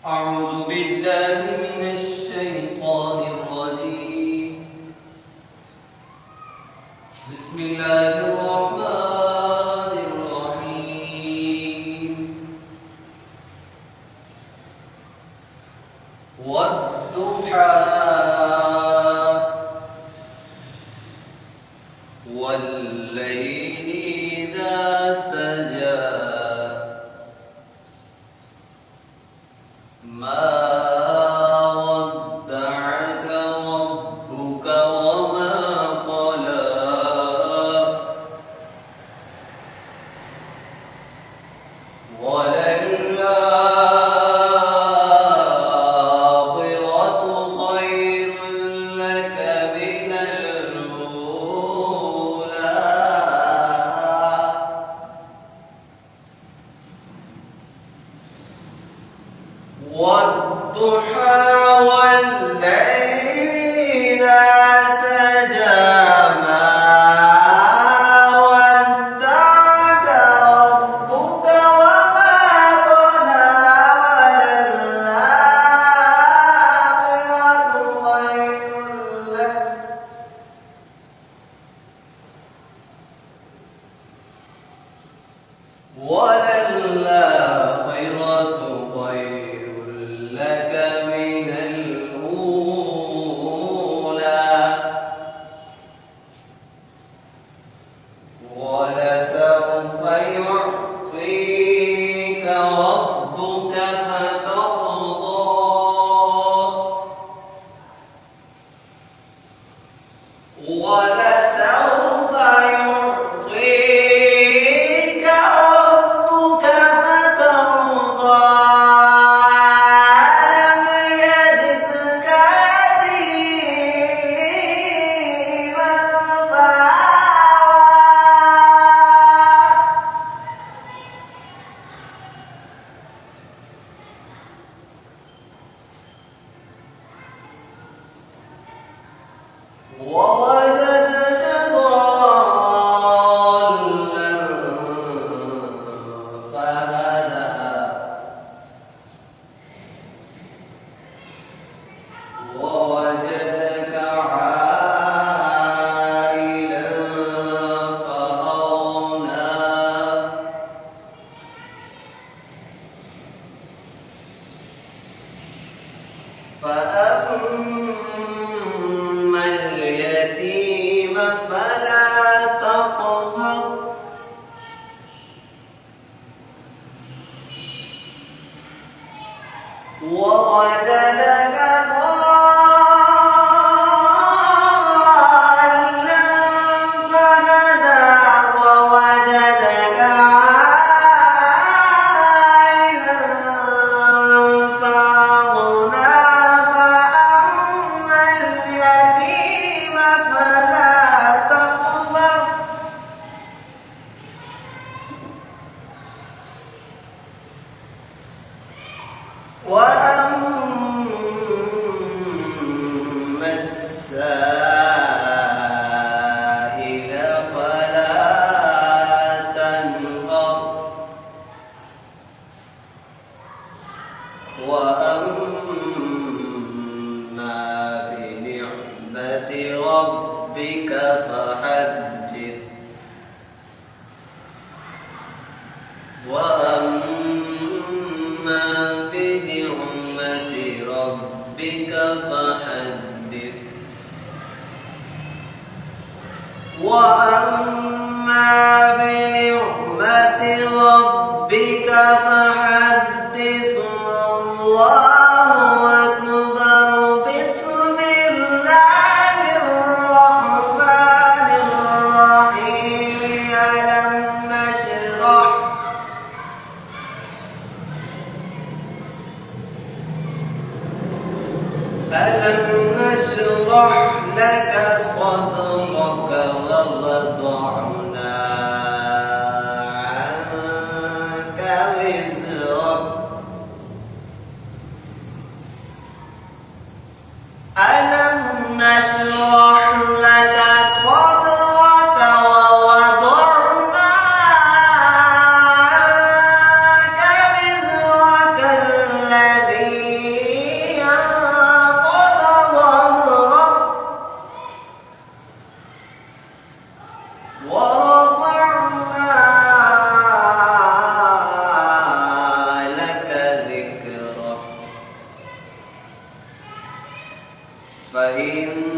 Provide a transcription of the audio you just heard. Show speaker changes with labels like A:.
A: أعوذ بالله من الشيطان الرجيم. بسم الله الرحمن الرحيم. والضحى والليل إذا سجى ما ودعك ربك وما قلى وللآخرة خير لك من الأولى والضحى والليل إذا سجى ما ودعك ربك وما قلى وللآخرة خير لك خير لك من الأولى ولسوف يعطيك ربك فترضى ولسوف يعطيك ربك فترضى ألم يجدك يتيما فآوى ووجدك ضالا فهدى ووجدك عائلا فأغنى فأما اليتيم فلا تقهر ووجدك ضالا فهدى ووجدك عائلا فأغنى فأما اليتيم فلا تقهر وأما السائل فلا تنهر وأما بنعمة ربك فحدث وأما بنعمة ربك فحدث وأما بنعمة ربك فحدث الله أكبر بسم الله الرحمن الرحيم ألم نشرح لك صدرك ووضعنا عنك وزرك ألم نشرح لك صدرك ووضعنا عنك وزرك الذي فإن